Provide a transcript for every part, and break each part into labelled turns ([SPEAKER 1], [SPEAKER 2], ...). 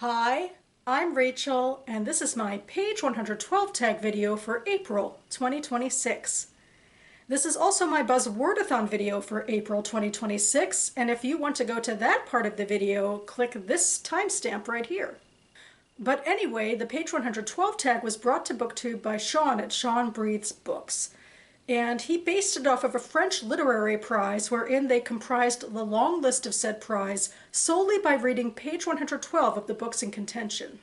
[SPEAKER 1] Hi, I'm Rachel, and this is my page 112 tag video for April 2026. This is also my Buzzwordathon video for April 2026, and if you want to go to that part of the video, click this timestamp right here. But anyway, the page 112 tag was brought to BookTube by Sean at Sean Breathes Books. And he based it off of a French literary prize wherein they comprised the long list of said prize solely by reading page 112 of the books in contention.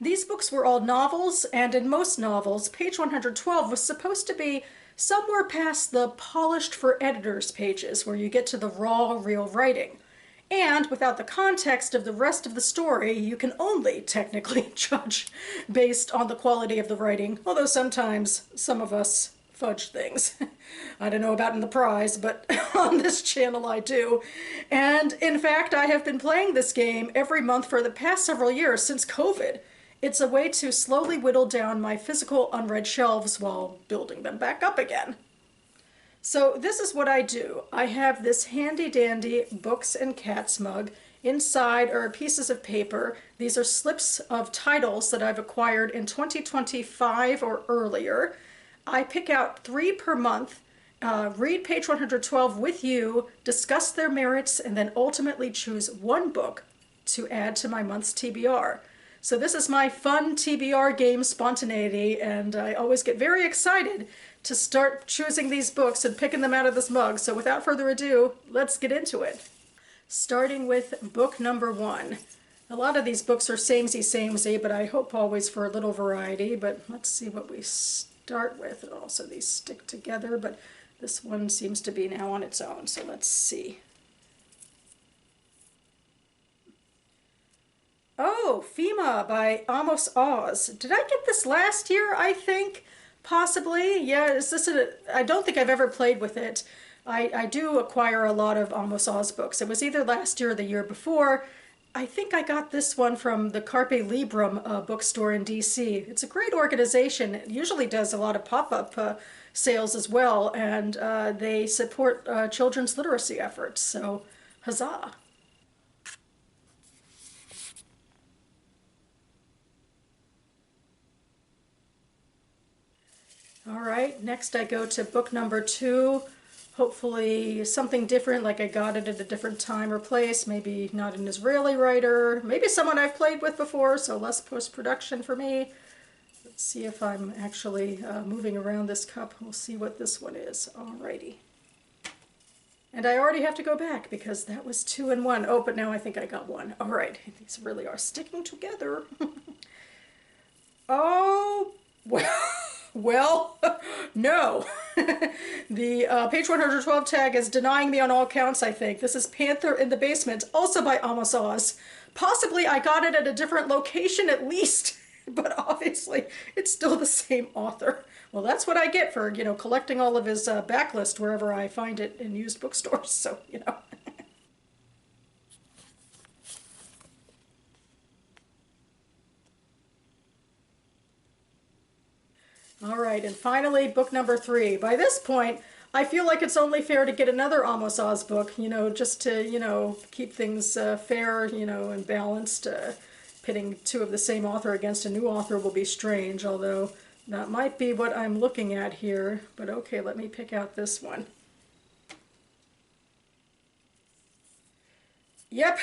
[SPEAKER 1] These books were all novels, and in most novels, page 112 was supposed to be somewhere past the polished for editors pages where you get to the raw, real writing. And without the context of the rest of the story, you can only technically judge based on the quality of the writing, although sometimes some of us fudge things. I don't know about in the prize, but on this channel I do. And in fact, I have been playing this game every month for the past several years since COVID. It's a way to slowly whittle down my physical unread shelves while building them back up again. So this is what I do. I have this handy dandy books and cats mug. Inside are pieces of paper. These are slips of titles that I've acquired in 2025 or earlier. I pick out 3 per month, read page 112 with you, discuss their merits, and then ultimately choose one book to add to my month's TBR. So this is my fun TBR game spontaneity, and I always get very excited to start choosing these books and picking them out of this mug. So without further ado, let's get into it. Starting with book number 1. A lot of these books are samey, but I hope always for a little variety. But let's see what we start with. And also these stick together, but this one seems to be now on its own. So let's see. Oh, FEMA by Amos Oz. Did I get this last year, I think? Possibly. Yeah, is this I don't think I've ever played with it. I do acquire a lot of Amos Oz books. It was either last year or the year before. I think I got this one from the Carpe Librum bookstore in DC. It's a great organization. It usually does a lot of pop-up sales as well, and they support children's literacy efforts, so huzzah. All right, next I go to book number 2. Hopefully something different, like I got it at a different time or place, maybe not an Israeli writer, maybe someone I've played with before, so less post-production for me. Let's see if I'm actually moving around this cup. We'll see what this one is. Alrighty. And I already have to go back because that was 2 and 1. Oh, but now I think I got 1. All right, these really are sticking together. Oh, well. Well, no. The page 112 tag is denying me on all counts, I think. This is Panther in the Basement, also by Amos Oz. Possibly I got it at a different location at least, but obviously it's still the same author. Well, that's what I get for, collecting all of his backlist wherever I find it in used bookstores, so, All right, and finally, book number 3. By this point, I feel like it's only fair to get another Amos Oz book, just to, keep things fair, and balanced. Pitting 2 of the same author against a new author will be strange, although that might be what I'm looking at here. But okay, let me pick out this one. Yep,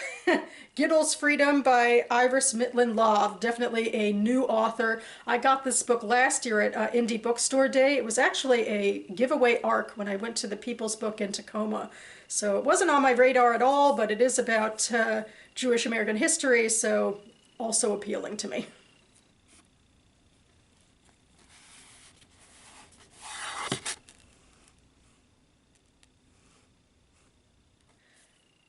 [SPEAKER 1] Giddle's Freedom by Iris Mitlin-Love. Definitely a new author. I got this book last year at Indie Bookstore Day. It was actually a giveaway ARC when I went to the People's Book in Tacoma. So it wasn't on my radar at all, but it is about Jewish American history, so also appealing to me.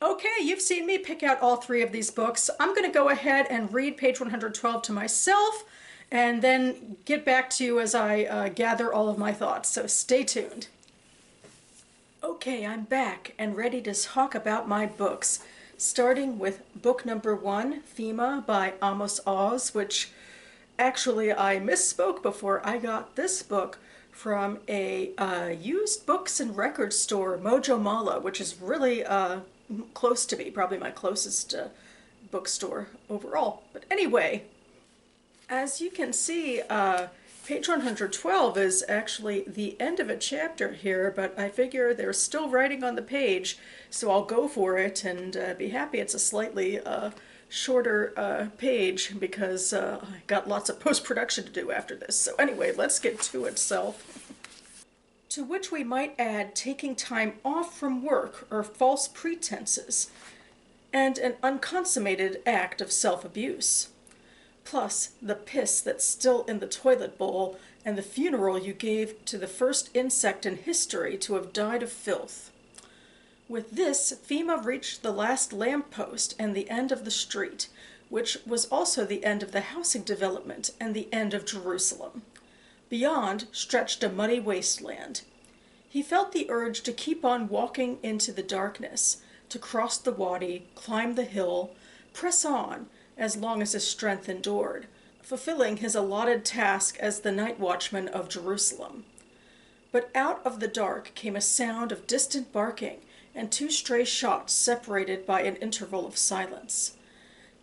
[SPEAKER 1] Okay, you've seen me pick out all 3 of these books. I'm going to go ahead and read page 112 to myself and then get back to you as I gather all of my thoughts, so stay tuned. Okay, I'm back and ready to talk about my books, starting with book number 1, FEMA by Amos Oz, which actually I misspoke before. I got this book from a used books and records store, Mojo Mala, which is really close to me, probably my closest bookstore overall. But anyway, as you can see, page 112 is actually the end of a chapter here, but I figure they're still writing on the page, so I'll go for it and be happy it's a slightly shorter page because I got lots of post-production to do after this. So anyway, let's get to it, To which we might add taking time off from work or false pretenses, and an unconsummated act of self-abuse. Plus the piss that's still in the toilet bowl and the funeral you gave to the first insect in history to have died of filth. With this, FEMA reached the last lamppost and the end of the street, which was also the end of the housing development and the end of Jerusalem. Beyond stretched a muddy wasteland. He felt the urge to keep on walking into the darkness, to cross the wadi, climb the hill, press on, as long as his strength endured, fulfilling his allotted task as the night watchman of Jerusalem. But out of the dark came a sound of distant barking and two stray shots separated by an interval of silence.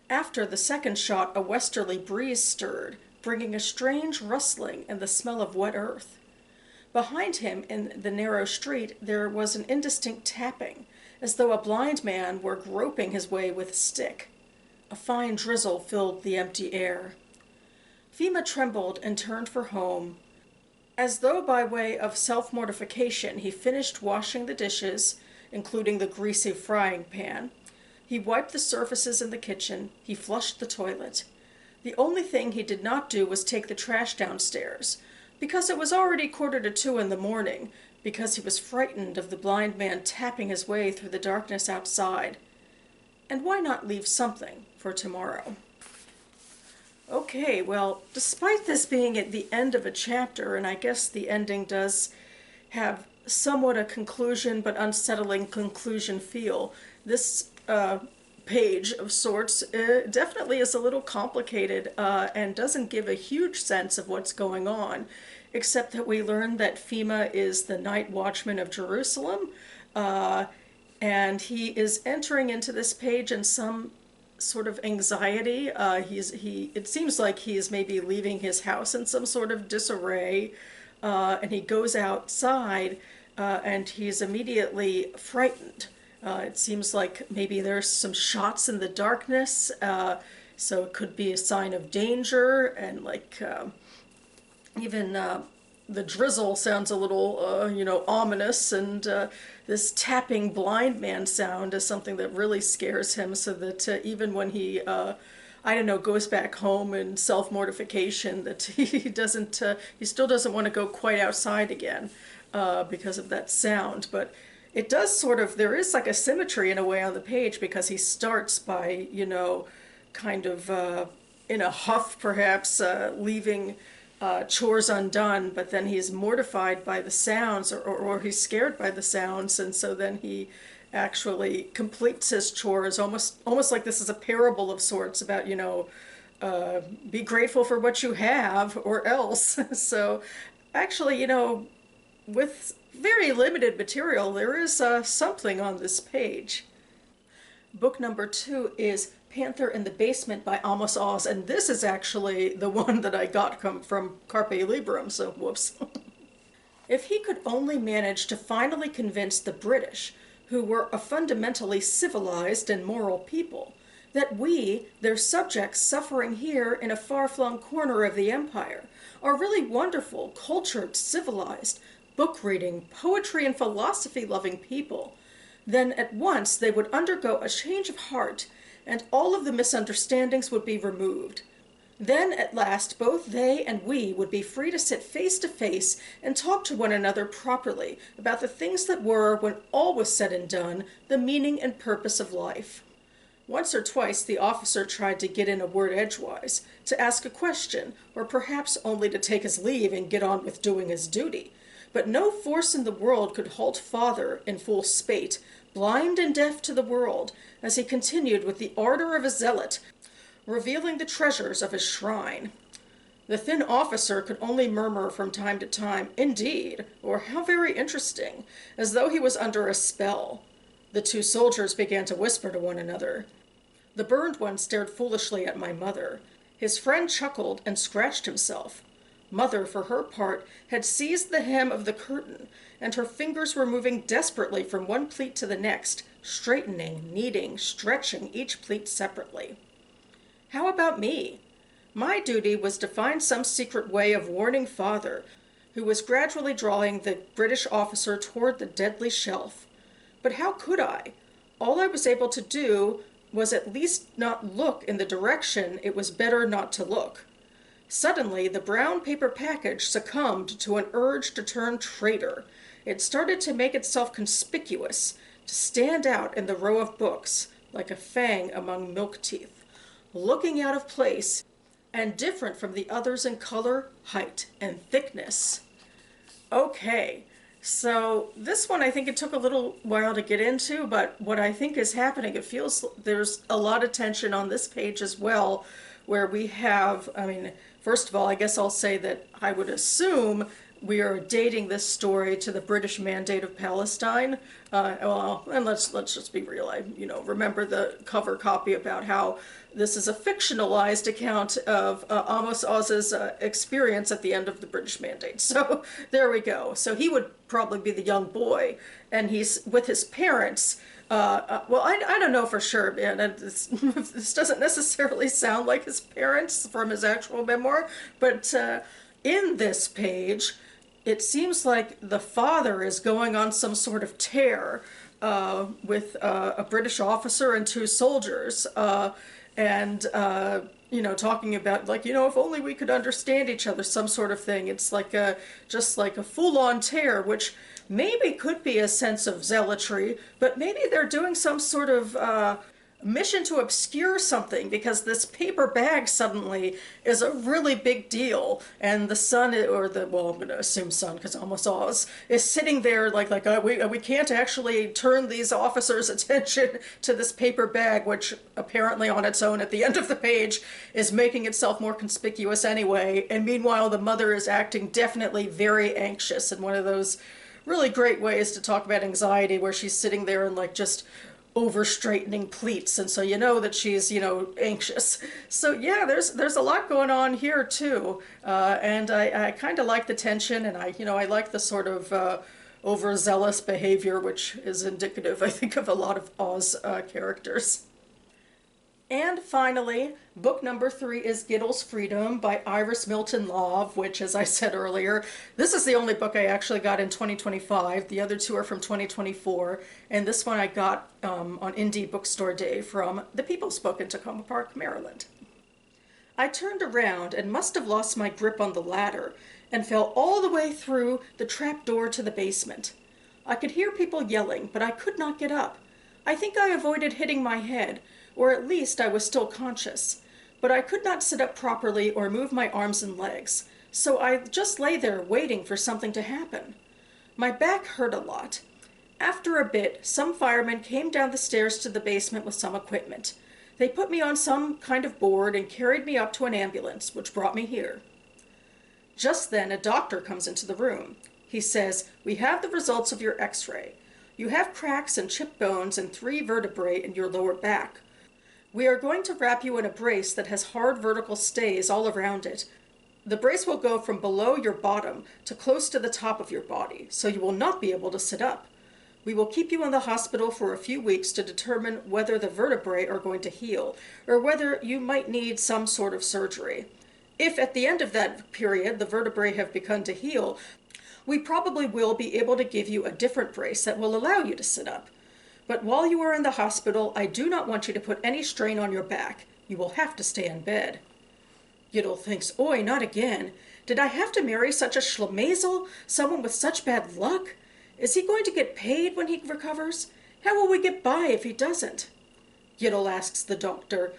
[SPEAKER 1] After the second shot, a westerly breeze stirred, bringing a strange rustling and the smell of wet earth. Behind him in the narrow street there was an indistinct tapping, as though a blind man were groping his way with a stick. A fine drizzle filled the empty air. FEMA trembled and turned for home. As though by way of self-mortification, he finished washing the dishes, including the greasy frying pan. He wiped the surfaces in the kitchen. He flushed the toilet. The only thing he did not do was take the trash downstairs, because it was already 1:45 in the morning, because he was frightened of the blind man tapping his way through the darkness outside. And why not leave something for tomorrow? Okay, well, despite this being at the end of a chapter, and I guess the ending does have somewhat a conclusion but unsettling conclusion feel, this page of sorts definitely is a little complicated and doesn't give a huge sense of what's going on, except that we learn that FEMA is the night watchman of Jerusalem, and he is entering into this page in some sort of anxiety. It seems like he is maybe leaving his house in some sort of disarray, and he goes outside and he's immediately frightened. It seems like maybe there's some shots in the darkness, so it could be a sign of danger, and like even the drizzle sounds a little, ominous, and this tapping blind man sound is something that really scares him, so that even when he, goes back home in self-mortification, that he still doesn't want to go quite outside again because of that sound. But it does there is like a symmetry in a way on the page, because he starts by, kind of in a huff perhaps, leaving chores undone, but then he's mortified by the sounds, or he's scared by the sounds, and so then he actually completes his chores, almost like this is a parable of sorts about, be grateful for what you have or else. So actually, with very limited material, there is something on this page. Book number 2 is Panther in the Basement by Amos Oz, and this is actually the one that I got from Carpe Librum, so whoops. If he could only manage to finally convince the British, who were a fundamentally civilized and moral people, that we, their subjects suffering here in a far-flung corner of the empire, are really wonderful, cultured, civilized, book-reading, poetry and philosophy-loving people, then at once they would undergo a change of heart, and all of the misunderstandings would be removed. Then at last both they and we would be free to sit face to face and talk to one another properly about the things that were, when all was said and done, the meaning and purpose of life. Once or twice the officer tried to get in a word edgewise, to ask a question, or perhaps only to take his leave and get on with doing his duty. But no force in the world could halt father in full spate, blind and deaf to the world, as he continued with the ardor of a zealot, revealing the treasures of his shrine. The thin officer could only murmur from time to time, "Indeed," or "How very interesting," as though he was under a spell. The two soldiers began to whisper to one another. The burned one stared foolishly at my mother. His friend chuckled and scratched himself. Mother, for her part, had seized the hem of the curtain, and her fingers were moving desperately from one pleat to the next, straightening, kneading, stretching each pleat separately. How about me? My duty was to find some secret way of warning Father, who was gradually drawing the British officer toward the deadly shelf. But how could I? All I was able to do was at least not look in the direction it was better not to look. Suddenly, the brown paper package succumbed to an urge to turn traitor. It started to make itself conspicuous, to stand out in the row of books, like a fang among milk teeth, looking out of place and different from the others in color, height, and thickness. Okay, so this one I think it took a little while to get into, but what I think is happening, it feels there's a lot of tension on this page as well, where we have, first of all, I guess I'll say that I would assume we are dating this story to the British Mandate of Palestine. And let's just be real. I remember the cover copy about how this is a fictionalized account of Amos Oz's experience at the end of the British Mandate. So there we go. So he would probably be the young boy, and he's with his parents. I don't know for sure, man. This doesn't necessarily sound like his parents from his actual memoir, but in this page, it seems like the father is going on some sort of tear with a British officer and two soldiers, talking about, if only we could understand each other, some sort of thing. It's just like a full-on tear, which maybe could be a sense of zealotry, but maybe they're doing some sort of mission to obscure something, because this paper bag suddenly is a really big deal, and the son, I'm going to assume son because Amos Oz, is sitting there we can't actually turn these officers' attention to this paper bag, which apparently on its own at the end of the page is making itself more conspicuous anyway, and meanwhile the mother is acting definitely very anxious in one of those really great ways to talk about anxiety, where she's sitting there and just over straightening pleats, and so you know that she's anxious. So yeah, there's a lot going on here too, and I kind of like the tension, and I like the sort of overzealous behavior, which is indicative, I think, of a lot of Oz characters. And finally, book number 3 is Gittle's Freedom by Iris Milton Love, which, as I said earlier, this is the only book I actually got in 2025. The other two are from 2024, and this one I got on Indie Bookstore Day from The People's Book in Tacoma Park, Maryland. I turned around and must have lost my grip on the ladder and fell all the way through the trap door to the basement. I could hear people yelling, but I could not get up. I think I avoided hitting my head, or at least I was still conscious, but I could not sit up properly or move my arms and legs, so I just lay there waiting for something to happen. My back hurt a lot. After a bit, some firemen came down the stairs to the basement with some equipment. They put me on some kind of board and carried me up to an ambulance, which brought me here. Just then, a doctor comes into the room. He says, "We have the results of your x-ray. You have cracks and chipped bones and 3 vertebrae in your lower back. We are going to wrap you in a brace that has hard vertical stays all around it. The brace will go from below your bottom to close to the top of your body, so you will not be able to sit up. We will keep you in the hospital for a few weeks to determine whether the vertebrae are going to heal, or whether you might need some sort of surgery. If at the end of that period the vertebrae have begun to heal, we probably will be able to give you a different brace that will allow you to sit up. But while you are in the hospital, I do not want you to put any strain on your back. You will have to stay in bed." Gittle thinks, "Oi, not again. Did I have to marry such a schlemazel? Someone with such bad luck? Is he going to get paid when he recovers? How will we get by if he doesn't?" Gittle asks the doctor,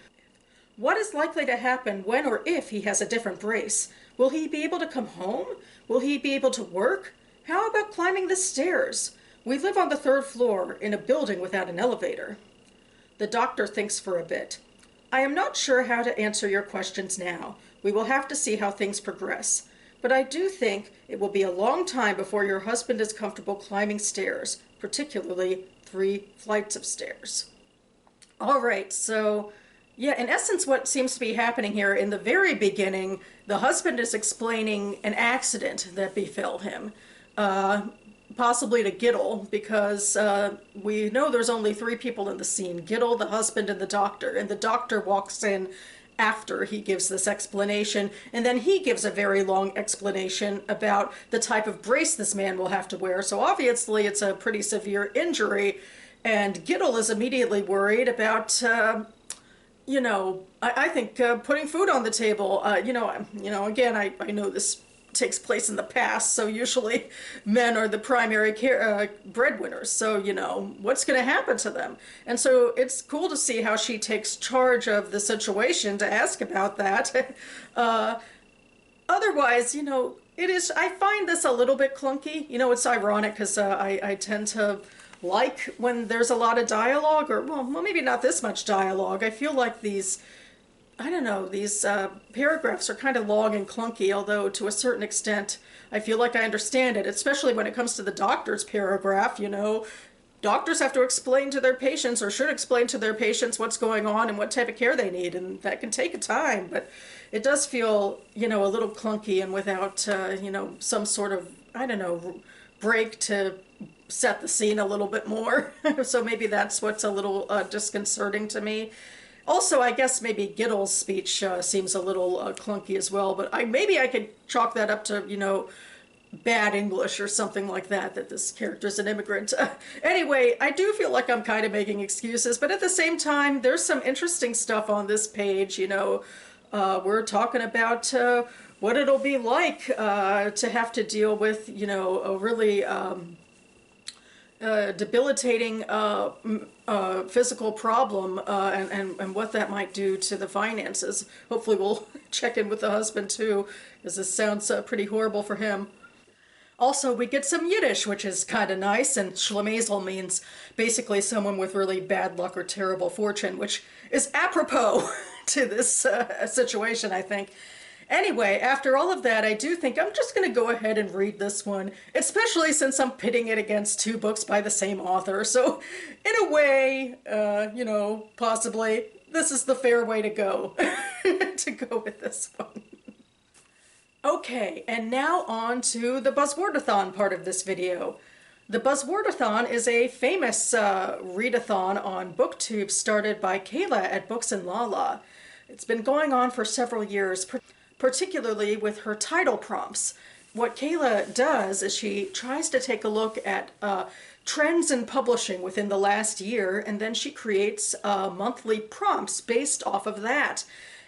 [SPEAKER 1] "What is likely to happen when or if he has a different brace? Will he be able to come home? Will he be able to work? How about climbing the stairs? We live on the 3rd floor in a building without an elevator." The doctor thinks for a bit. "I am not sure how to answer your questions now. We will have to see how things progress. But I do think it will be a long time before your husband is comfortable climbing stairs, particularly 3 flights of stairs." All right, so Yeah, in essence, what seems to be happening here in the very beginning, the husband is explaining an accident that befell him, uh, possibly to Giddle, because we know there's only three people in the scene: Giddle, the husband, and the doctor. And the doctor walks in after he gives this explanation, and then he gives a very long explanation about the type of brace this man will have to wear. So obviously, it's a pretty severe injury, and Giddle is immediately worried about. I think putting food on the table, again, I know this takes place in the past, so usually men are the primary breadwinners. So, what's going to happen to them? And so it's cool to see how she takes charge of the situation to ask about that. Otherwise, it is, I find this a little bit clunky. It's ironic because I tend to like when there's a lot of dialogue, or, well, maybe not this much dialogue. I feel like these, I don't know, these paragraphs are kind of long and clunky, although to a certain extent, I feel like I understand it, especially when it comes to the doctor's paragraph. Doctors have to explain to their patients, or should explain to their patients, what's going on and what type of care they need, and that can take a time, but it does feel, a little clunky and without, some sort of, I don't know, break to set the scene a little bit more. So maybe that's what's a little disconcerting to me. Also, I guess maybe Giddle's speech seems a little clunky as well, but maybe I could chalk that up to, bad English or something like that, that this character's an immigrant. Anyway, I do feel like I'm kind of making excuses, but at the same time, there's some interesting stuff on this page. We're talking about what it'll be like to have to deal with, a really debilitating physical problem, and what that might do to the finances. Hopefully we'll check in with the husband too, because this sounds pretty horrible for him. Also, we get some Yiddish, which is kind of nice, and Schlemazel means basically someone with really bad luck or terrible fortune, which is apropos to this situation, I think. Anyway, after all of that, I do think I'm just going to go ahead and read this one, especially since I'm pitting it against two books by the same author. So, in a way, possibly, this is the fair way to go, to go with this one. Okay, and now on to the Buzzwordathon part of this video. The Buzzwordathon is a famous readathon on BookTube started by Kayla at Books and Lala. It's been going on for several years, particularly with her title prompts. What Kayla does is she tries to take a look at trends in publishing within the last year, and then she creates monthly prompts based off of that.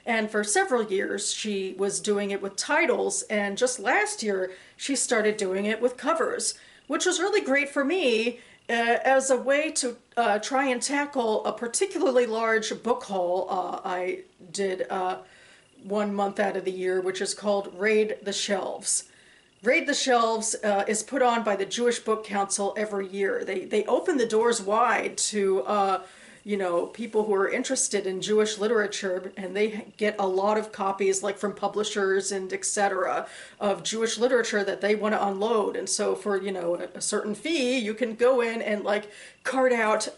[SPEAKER 1] And for several years, she was doing it with titles, and just last year, she started doing it with covers, which was really great for me as a way to try and tackle a particularly large book haul I did 1 month out of the year, which is called Raid the Shelves. Raid the Shelves is put on by the Jewish Book Council every year. They open the doors wide to people who are interested in Jewish literature, and they get a lot of copies, like from publishers and etc., of Jewish literature that they want to unload. And so for, a certain fee, you can go in and like cart out,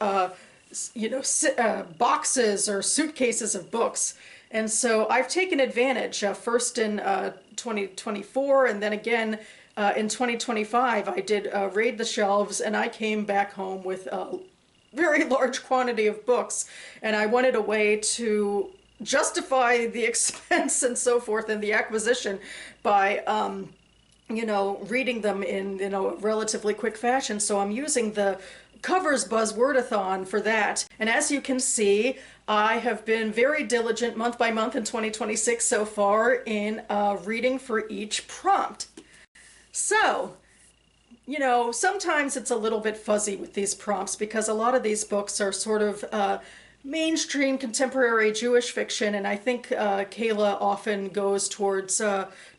[SPEAKER 1] boxes or suitcases of books. And so I've taken advantage, first in 2024, and then again in 2025, I did Raid the Shelves, and I came back home with very large quantity of books, and I wanted a way to justify the expense and so forth and the acquisition by reading them in a relatively quick fashion. So I'm using the Covers Buzzwordathon for that, and as you can see, I have been very diligent month by month in 2026 so far in reading for each prompt. So sometimes it's a little bit fuzzy with these prompts because a lot of these books are sort of mainstream contemporary Jewish fiction, and I think Kayla often goes towards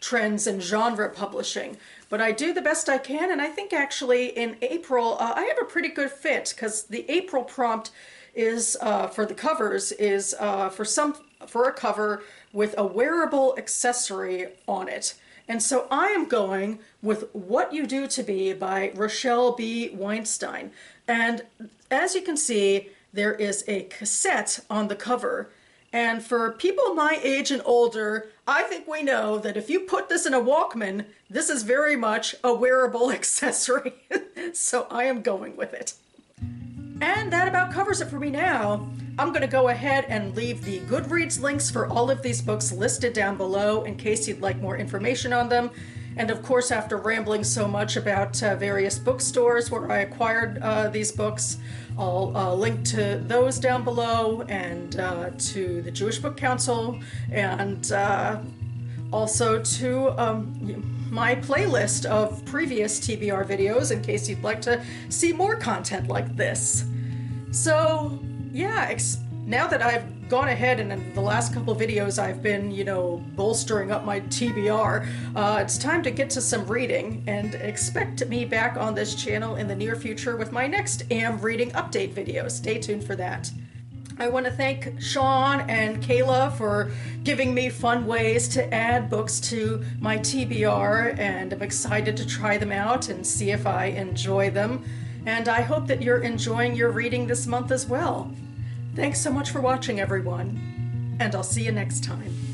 [SPEAKER 1] trends in genre publishing. But I do the best I can, and I think actually in April I have a pretty good fit, because the April prompt is for the covers is for a cover with a wearable accessory on it. And so I am going with What You Do to Be by Rochelle B. Weinstein. And as you can see, there is a cassette on the cover. And for people my age and older, I think we know that if you put this in a Walkman, this is very much a wearable accessory. So I am going with it. And that about covers it for me now. I'm going to go ahead and leave the Goodreads links for all of these books listed down below in case you'd like more information on them. And of course, after rambling so much about various bookstores where I acquired these books, I'll link to those down below, and to the Jewish Book Council, and also to my playlist of previous TBR videos in case you'd like to see more content like this. So yeah, now that I've gone ahead and in the last couple videos I've been, bolstering up my TBR, it's time to get to some reading, and expect me back on this channel in the near future with my next AM reading update video. Stay tuned for that. I want to thank Sean and Kayla for giving me fun ways to add books to my TBR, and I'm excited to try them out and see if I enjoy them. And I hope that you're enjoying your reading this month as well. Thanks so much for watching, everyone, and I'll see you next time.